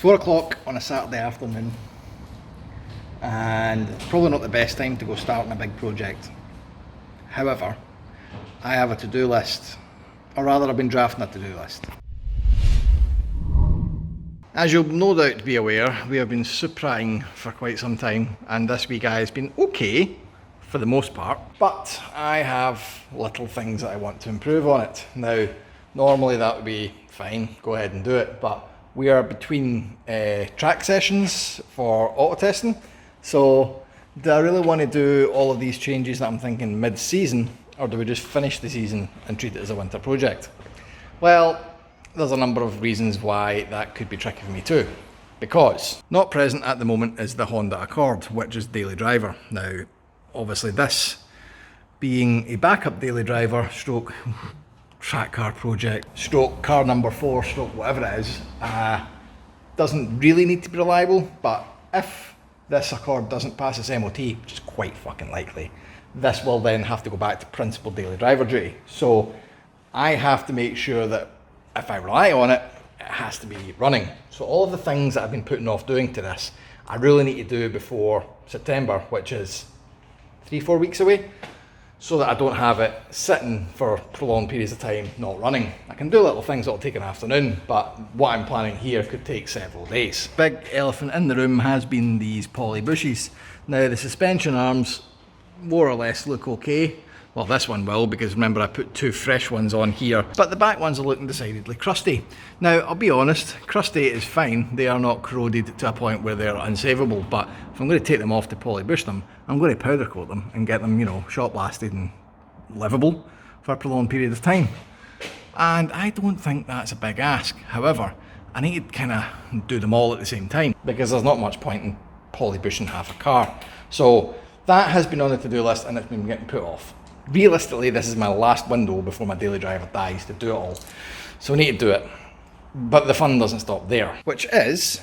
4 o'clock on a Saturday afternoon, and probably not the best time to go starting a big project. However, I have a to-do list, or rather I've been drafting a to-do list. As you'll no doubt be aware, we have been Supraing for quite some time, and this wee guy has been okay for the most part, but I have little things that I want to improve on it. Now, normally that would be fine, go ahead and do it, but we are between track sessions for auto testing, so do I really want to do all of these changes that I'm thinking mid-season, or do we just finish the season and treat it as a winter project? Well, there's a number of reasons why that could be tricky for me too. Because not present at the moment is the Honda Accord, which is daily driver. Now, obviously this being a backup daily driver, stroke track car project, stroke car number 4, stroke whatever it is, doesn't really need to be reliable, but if this Accord doesn't pass its MOT, which is quite fucking likely, this will then have to go back to principal daily driver duty. So I have to make sure that if I rely on it, it has to be running. So all of the things that I've been putting off doing to this, I really need to do before September, which is 3-4 weeks away, so that I don't have it sitting for prolonged periods of time not running. I can do little things that'll take an afternoon, but what I'm planning here could take several days. Big elephant in the room has been these Polybushes. Now the suspension arms more or less look okay. Well, this one will, because remember I put 2 fresh ones on here, but the back ones are looking decidedly crusty. Now, I'll be honest, crusty is fine. They are not corroded to a point where they're unsavable, but if I'm going to take them off to polybush them, I'm going to powder coat them and get them, you know, shot blasted and livable for a prolonged period of time. And I don't think that's a big ask. However, I need to kind of do them all at the same time, because there's not much point in polybushing half a car. So that has been on the to-do list and it's been getting put off. Realistically, this is my last window before my daily driver dies to do it all. So I need to do it. But the fun doesn't stop there, which is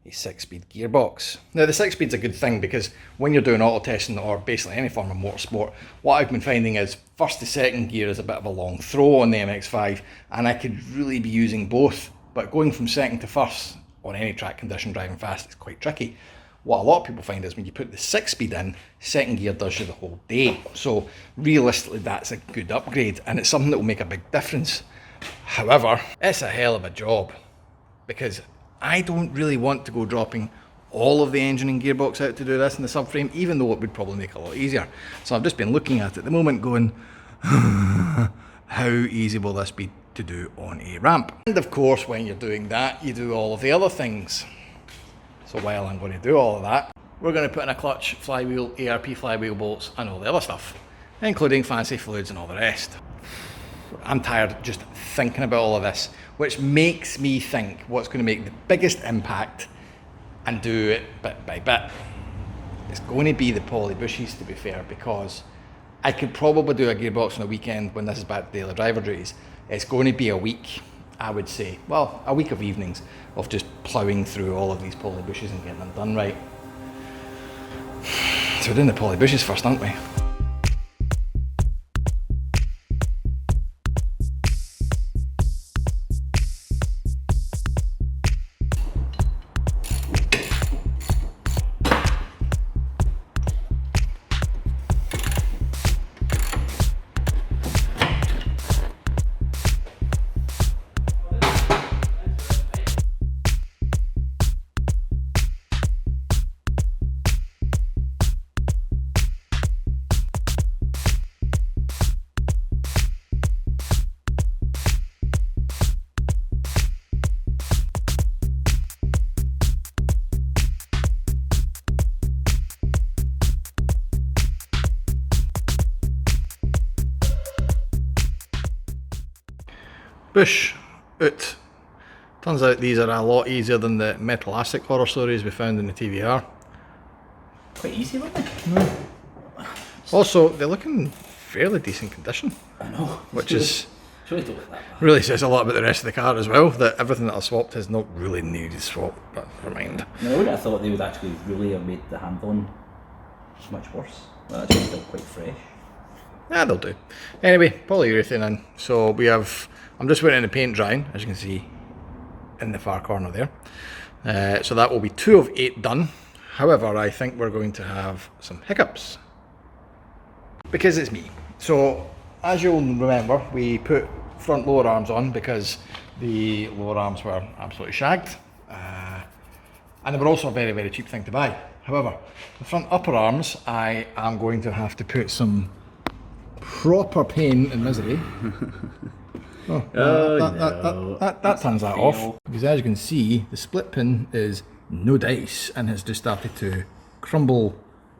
a 6-speed gearbox. Now the 6-speed's a good thing because when you're doing auto testing or basically any form of motorsport, what I've been finding is first to second gear is a bit of a long throw on the MX5, and I could really be using both, but going from second to first on any track condition driving fast is quite tricky. What a lot of people find is when you put the 6-speed in, second gear does you the whole day. So realistically, that's a good upgrade, and it's something that will make a big difference. However, it's a hell of a job, because I don't really want to go dropping all of the engine and gearbox out to do this in the subframe, even though it would probably make it a lot easier. So I've just been looking at it at the moment going, how easy will this be to do on a ramp? And of course, when you're doing that, you do all of the other things. So while I'm going to do all of that, we're going to put in a clutch, flywheel, ARP flywheel bolts and all the other stuff, including fancy fluids and all the rest. I'm tired of just thinking about all of this, which makes me think what's going to make the biggest impact and do it bit by bit. It's going to be the Polybushes, to be fair, because I could probably do a gearbox on a weekend when this is back to daily driver duties. It's going to be a week, I would say, well, a week of evenings of just ploughing through all of these Polybushes and getting them done right. So we're doing the Polybushes first, aren't we? Bush out. Turns out these are a lot easier than the metallastic horror stories we found in the TVR. Quite easy, weren't they? No. Also, they look in fairly decent condition. I know. Which is really don't look that bad. Really says a lot about the rest of the car as well, that everything that I swapped has not really needed swap, but never mind. No, I would have thought they would actually really have made the handling much worse. Well, it's still quite fresh. Yeah, they'll do. Anyway, polyurethane in. So we have, I'm just waiting on the paint drying, as you can see. in the far corner there. So that will be 2 of 8 done. However, I think we're going to have some hiccups because it's me. So as you'll remember, we put front lower arms on because the lower arms were absolutely shagged. And they were also a very, very cheap thing to buy. However, the front upper arms, I am going to have to put some proper pain and misery. That turns that off. Because as you can see, the split pin is no dice and has just started to crumble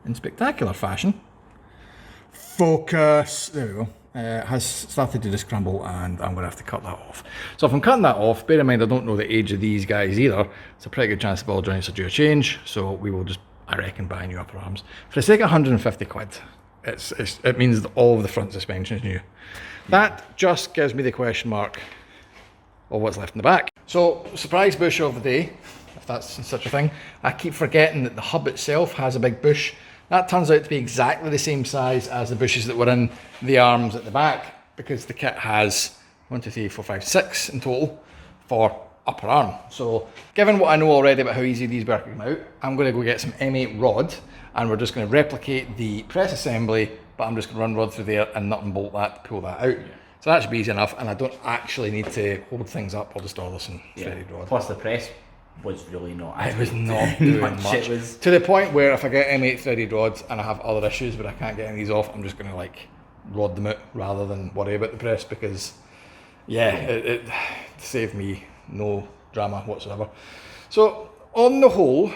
in spectacular fashion. Focus! There we go. Has started to just crumble, and I'm going to have to cut that off. So if I'm cutting that off, bear in mind I don't know the age of these guys either. It's a pretty good chance the ball joints are due a change, so we will just, I reckon, buy new upper arms. For the sake of 150 quid, it means that all of the front suspension is new. That just gives me the question mark of what's left in the back. So, surprise bush of the day, if that's such a thing. I keep forgetting that the hub itself has a big bush. That turns out to be exactly the same size as the bushes that were in the arms at the back, because the kit has 1, 2, 3, 4, 5, 6 in total for upper arm. So given what I know already about how easy these were to come out, I'm going to go get some M8 rod, and we're just going to replicate the press assembly, but I'm just going to run rod through there and nut and bolt that to pull that out. So that should be easy enough, and I don't actually need to hold things up. I'll just store this in threaded rod. Plus the press was really not. It was not doing much. It was to the point where if I get M8 threaded rods and I have other issues but I can't get any of these off, I'm just going to like rod them out rather than worry about the press, because it saved me no drama whatsoever. So on the whole,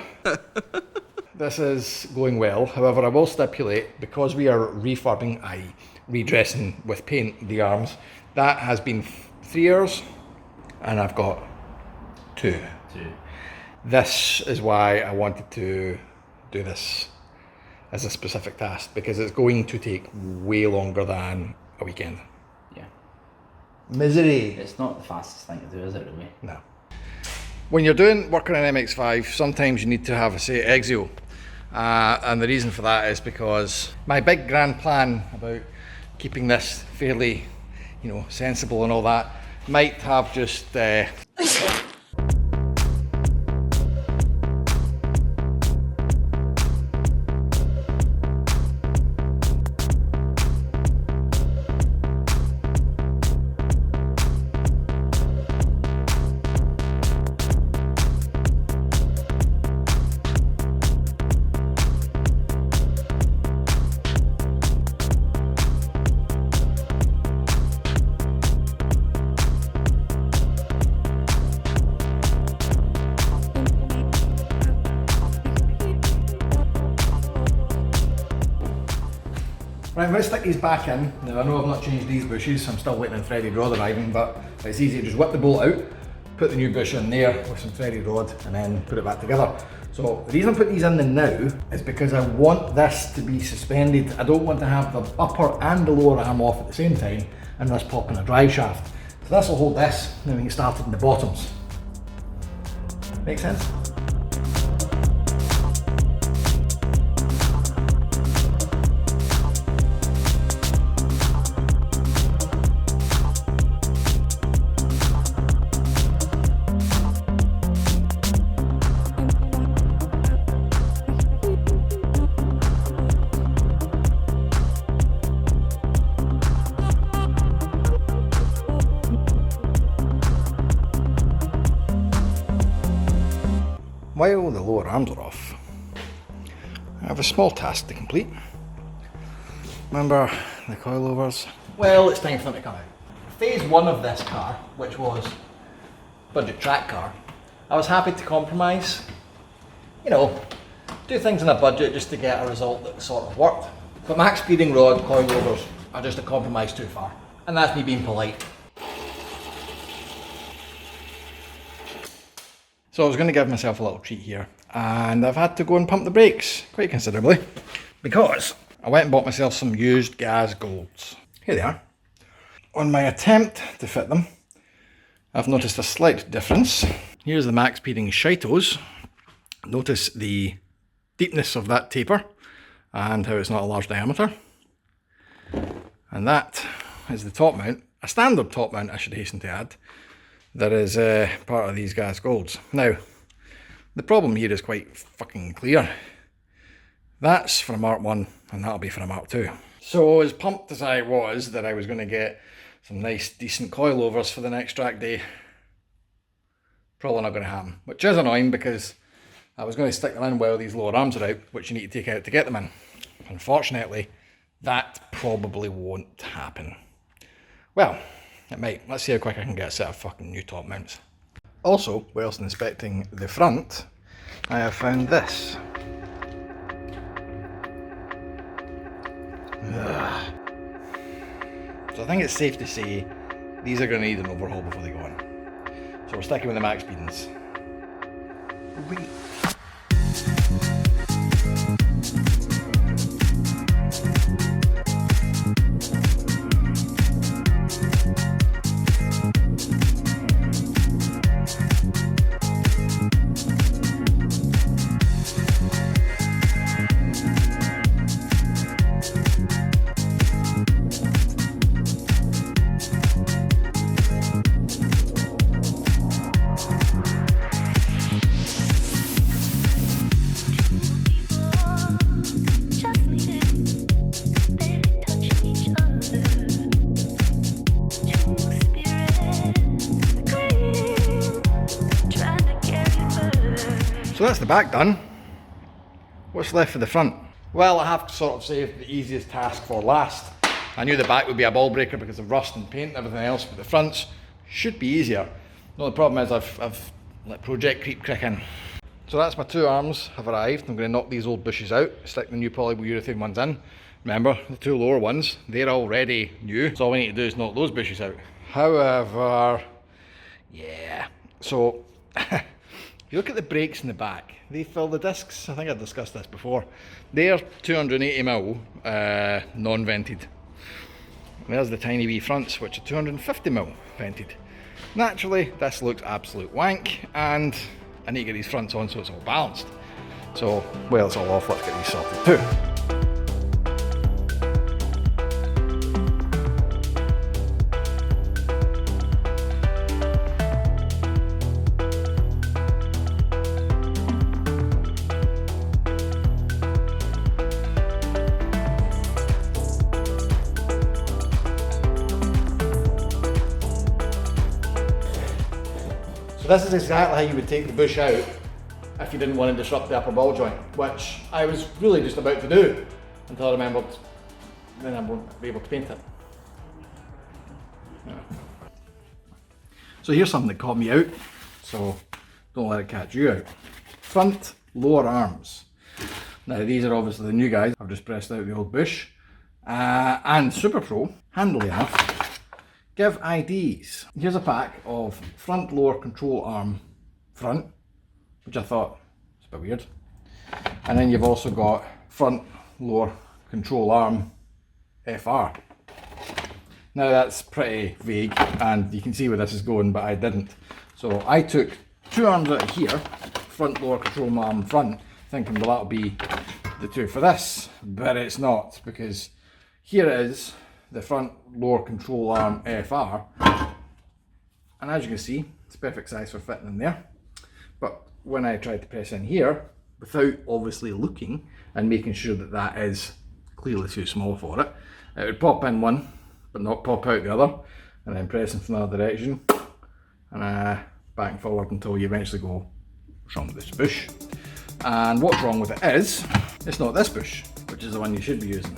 this is going well. However, I will stipulate, because we are refurbing, i.e. redressing with paint the arms, that has been 3 years and I've got 2. This is why I wanted to do this as a specific task, because it's going to take way longer than a weekend. Yeah. Misery. It's not the fastest thing to do, is it really? No. When you're doing work on an MX5, sometimes you need to have a say exio. And the reason for that is because my big grand plan about keeping this fairly, sensible and all that might have just Right, I'm going to stick these back in. Now I know I've not changed these bushes, I'm still waiting on threaded rod arriving, but it's easy to just whip the bolt out, put the new bush in there with some threaded rod, and then put it back together. So the reason I'm putting these in the now is because I want this to be suspended. I don't want to have the upper and the lower arm off at the same time and this popping a drive shaft. So this will hold this, and then we can start it in the bottoms. Make sense? While the lower arms are off, I have a small task to complete. Remember the coilovers? Well, it's time for them to come out. Phase 1 of this car, which was budget track car, I was happy to compromise, do things in a budget just to get a result that sort of worked. But max speeding rod coilovers are just a compromise too far, and that's me being polite. So I was going to give myself a little treat here, and I've had to go and pump the brakes quite considerably, because I went and bought myself some used gas golds. Here they are. On my attempt to fit them, I've noticed a slight difference. Here's the max speeding shitos. Notice the deepness of that taper and how it's not a large diameter. And that is the top mount, a standard top mount I should hasten to add. that is part of these gas golds. Now, the problem here is quite fucking clear. That's for a Mark 1 and that'll be for a Mark 2. So as pumped as I was that I was going to get some nice decent coilovers for the next track day, probably not going to happen. Which is annoying because I was going to stick them in while these lower arms are out, which you need to take out to get them in. Unfortunately, that probably won't happen. Well, it might. Let's see how quick I can get a set of fucking new top mounts. Also, whilst inspecting the front, I have found this. Ugh. So I think it's safe to say these are going to need an overhaul before they go on. So we're sticking with the max speedings. So that's the back done. What's left for the front? Well, I have to sort of saved the easiest task for last. I knew the back would be a ball breaker because of rust and paint and everything else, but the fronts should be easier. The only problem is I've let project creep kick in. So that's my two arms have arrived. I'm going to knock these old bushes out, stick the new polyurethane ones in. Remember, the two lower ones, they're already new, so all we need to do is knock those bushes out. However, yeah, so if you look at the brakes in the back, they fill the discs. I think I discussed this before. They're 280mm non-vented. There's the tiny wee fronts, which are 250mm vented. Naturally, this looks absolute wank, and I need to get these fronts on so it's all balanced. So, well, it's all off, let's get these sorted too. So this is exactly how you would take the bush out if you didn't want to disrupt the upper ball joint, which I was really just about to do until I remembered then I won't be able to paint it. Yeah. So here's something that caught me out, so don't let it catch you out. Front lower arms. Now these are obviously the new guys. I've just pressed out the old bush. And Super Pro, handily enough, give IDs. Here's a pack of front lower control arm front, which I thought is a bit weird. And then you've also got front lower control arm FR. Now that's pretty vague and you can see where this is going, but I didn't. So I took two arms out of here, front lower control arm front, thinking well that'll be the two for this, but it's not, because here it is, the front lower control arm FR, and as you can see it's perfect size for fitting in there, but when I tried to press in here without obviously looking and making sure that that is clearly too small for it, it would pop in one but not pop out the other, and then pressing from the other direction and back and forward until you eventually go, what's wrong with this bush? And what's wrong with it is it's not this bush, which is the one you should be using.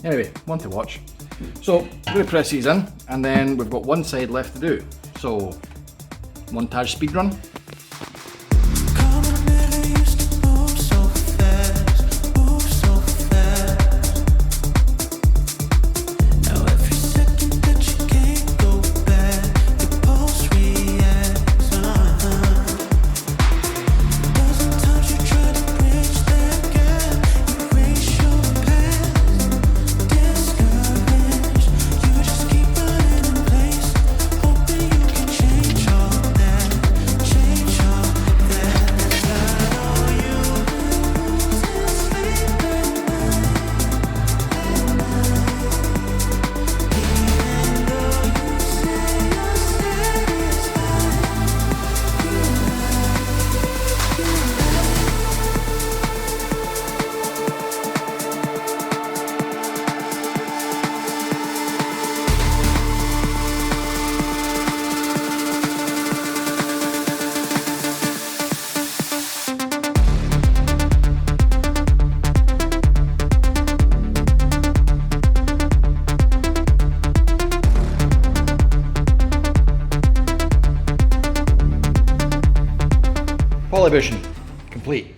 Anyway, one to watch. So I'm going to press these in, and then we've got one side left to do. So, montage speed run. Polybushing, complete.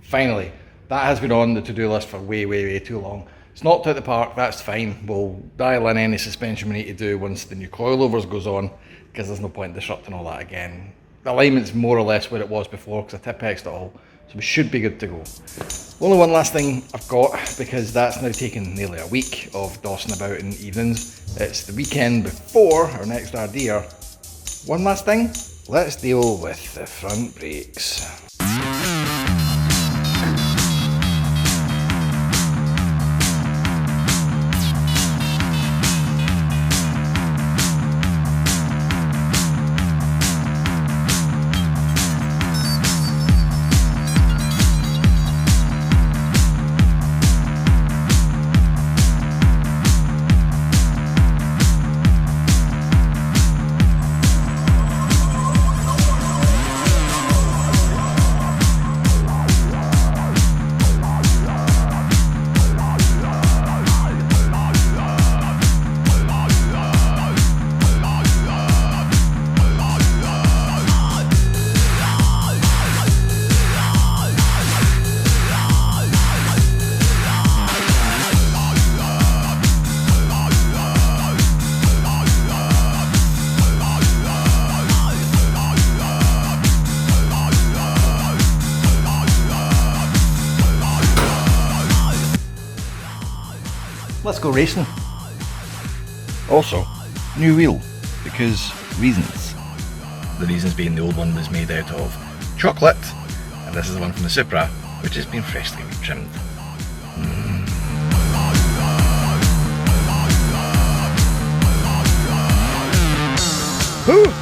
Finally. That has been on the to-do list for way too long. It's knocked out the park, that's fine. We'll dial in any suspension we need to do once the new coilovers goes on, because there's no point disrupting all that again. The alignment's more or less where it was before, because I Tipp-Exed it all, so we should be good to go. Only one last thing I've got, because that's now taken nearly a week of dossing about in evenings. It's the weekend before our next RDR. One last thing, let's deal with the front brakes. Let's go racing. Also, new wheel, because reasons. The reasons being the old one was made out of chocolate, and this is the one from the Supra, which has been freshly trimmed. Woo!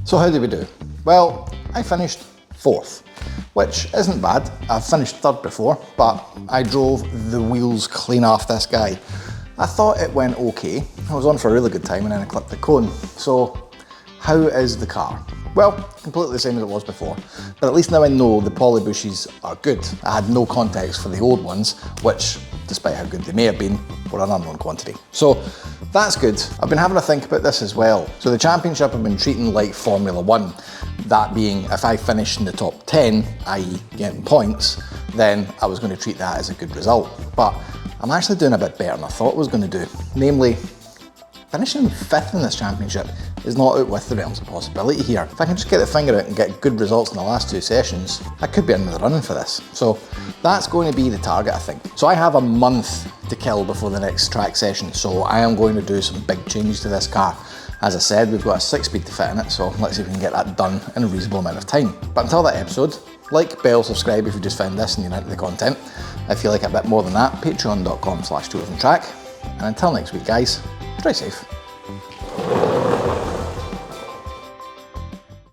So how did we do? Well, I finished 4th, which isn't bad. I've finished 3rd before, but I drove the wheels clean off this guy. I thought it went okay. I was on for a really good time and then I clipped the cone. So how is the car? Well, completely the same as it was before, but at least now I know the Polybushes are good. I had no context for the old ones, which, despite how good they may have been, were an unknown quantity. So that's good. I've been having a think about this as well. So the championship I've been treating like Formula 1, that being if I finish in the top 10, i.e. getting points, then I was going to treat that as a good result. But I'm actually doing a bit better than I thought I was going to do. Namely, finishing 5th in this championship is not out with the realms of possibility here. If I can just get the finger out and get good results in the last 2 sessions, I could be in the running for this. So that's going to be the target, I think. So I have a month to kill before the next track session, so I am going to do some big changes to this car. As I said, we've got a 6-speed to fit in it, so let's see if we can get that done in a reasonable amount of time. But until that episode, like, bell, subscribe if you just found this and you're into the content. If you like a bit more than that, patreon.com/2track. And until next week, guys, drive safe.